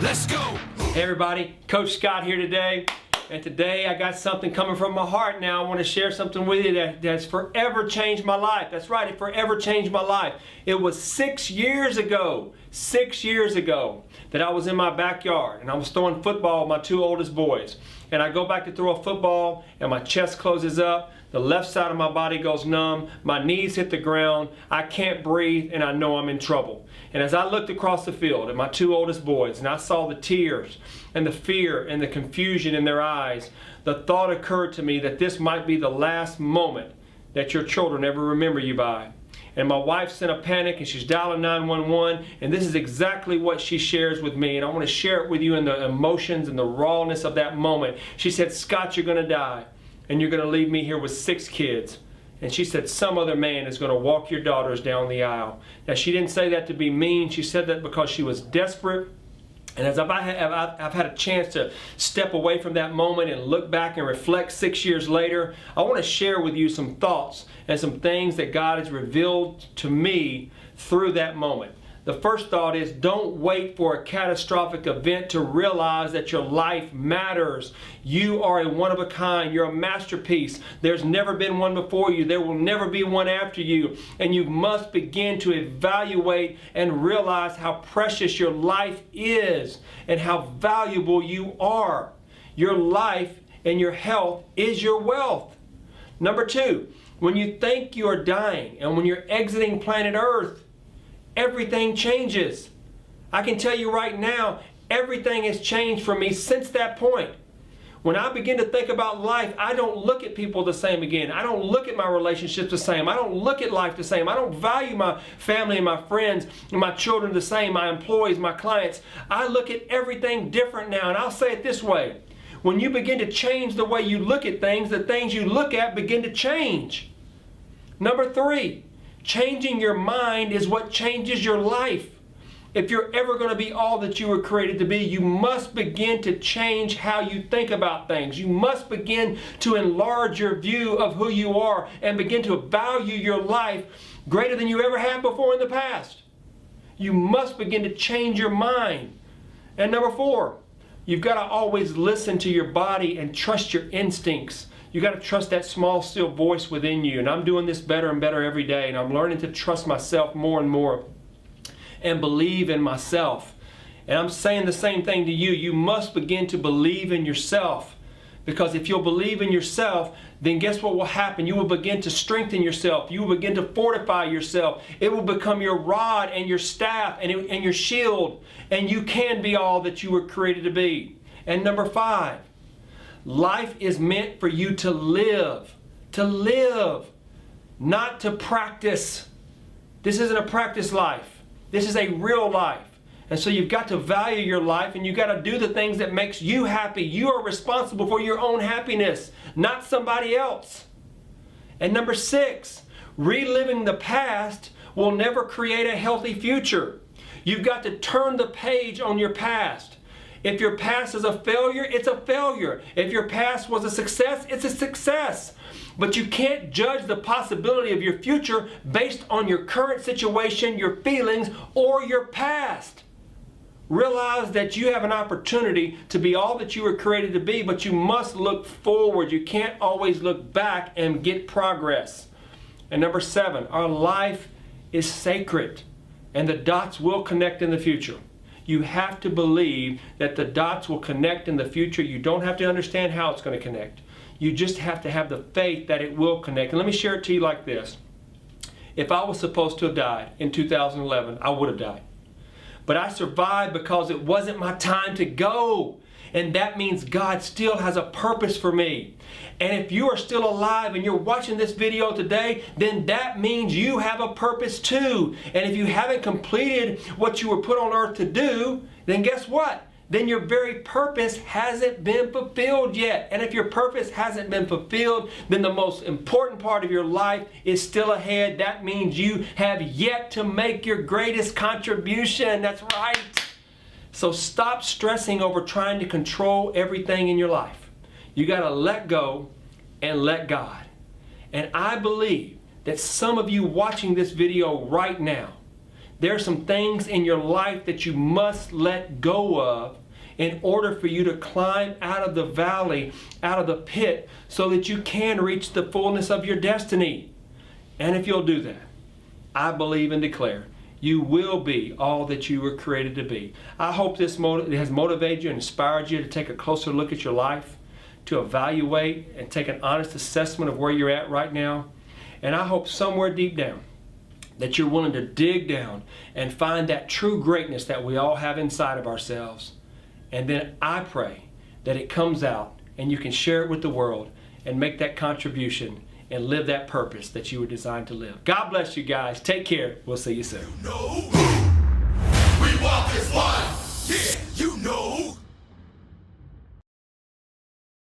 Let's go! Hey everybody, Coach Scott here today. And today I got something coming from my heart now. I want to share something with you that's forever changed my life. That's right, it forever changed my life. It was 6 years ago, that I was in my backyard and I was throwing football with my two oldest boys. And I go back to throw a football and my chest closes up, the left side of my body goes numb, my knees hit the ground, I can't breathe, and I know I'm in trouble. And as I looked across the field at my two oldest boys and I saw the tears and the fear and the confusion in their eyes, the thought occurred to me that this might be the last moment that your children ever remember you by. And my wife's in a panic and she's dialing 911, and this is exactly what she shares with me, and I want to share it with you in the emotions and the rawness of that moment. She said, "Scott, you're going to die and you're going to leave me here with 6 kids." And she said, "Some other man is going to walk your daughters down the aisle." Now, she didn't say that to be mean. She said that because she was desperate. And as I've had a chance to step away from that moment and look back and reflect 6 years later, I want to share with you some thoughts and some things that God has revealed to me through that moment. The first thought is, don't wait for a catastrophic event to realize that your life matters. You are a one-of-a-kind. You're a masterpiece. There's never been one before you. There will never be one after you. And you must begin to evaluate and realize how precious your life is and how valuable you are. Your life and your health is your wealth. Number 2, when you think you are dying and when you're exiting planet Earth, everything changes. I can tell you right now, everything has changed for me since that point. When I begin to think about life, I don't look at people the same again. I don't look at my relationships the same. I don't look at life the same. I don't value my family and my friends and my children the same, my employees, my clients. I look at everything different now, and I'll say it this way. When you begin to change the way you look at things, the things you look at begin to change. Number 3, changing your mind is what changes your life. If you're ever going to be all that you were created to be, you must begin to change how you think about things. You must begin to enlarge your view of who you are and begin to value your life greater than you ever have before in the past. You must begin to change your mind. And number 4, you've got to always listen to your body and trust your instincts. You got to trust that small, still voice within you. And I'm doing this better and better every day. And I'm learning to trust myself more and more and believe in myself. And I'm saying the same thing to you. You must begin to believe in yourself. Because if you'll believe in yourself, then guess what will happen? You will begin to strengthen yourself. You will begin to fortify yourself. It will become your rod and your staff and your shield. And you can be all that you were created to be. And number 5, life is meant for you to live, not to practice. This isn't a practice life. This is a real life. And so you've got to value your life and you've got to do the things that makes you happy. You are responsible for your own happiness, not somebody else. And number 6, reliving the past will never create a healthy future. You've got to turn the page on your past. If your past is a failure, it's a failure. If your past was a success, it's a success. But you can't judge the possibility of your future based on your current situation, your feelings, or your past. Realize that you have an opportunity to be all that you were created to be, but you must look forward. You can't always look back and get progress. And number 7, our life is sacred, and the dots will connect in the future. You have to believe that the dots will connect in the future. You don't have to understand how it's going to connect. You just have to have the faith that it will connect. And let me share it to you like this. If I was supposed to have died in 2011, I would have died. But I survived because it wasn't my time to go. And that means God still has a purpose for me. And if you are still alive and you're watching this video today, then that means you have a purpose too. And if you haven't completed what you were put on earth to do, then guess what? Then your very purpose hasn't been fulfilled yet. And if your purpose hasn't been fulfilled, then the most important part of your life is still ahead. That means you have yet to make your greatest contribution. That's right. So stop stressing over trying to control everything in your life. You got to let go and let God. And I believe that some of you watching this video right now, There are some things in your life that you must let go of in order for you to climb out of the valley, out of the pit, so that you can reach the fullness of your destiny. And if you'll do that, I believe and declare you will be all that you were created to be. I hope this has motivated you and inspired you to take a closer look at your life, to evaluate and take an honest assessment of where you're at right now. And I hope somewhere deep down that you're willing to dig down and find that true greatness that we all have inside of ourselves. And then I pray that it comes out and you can share it with the world and make that contribution and live that purpose that you were designed to live. God bless you guys. Take care. We'll see you soon. We walk as one. Yeah.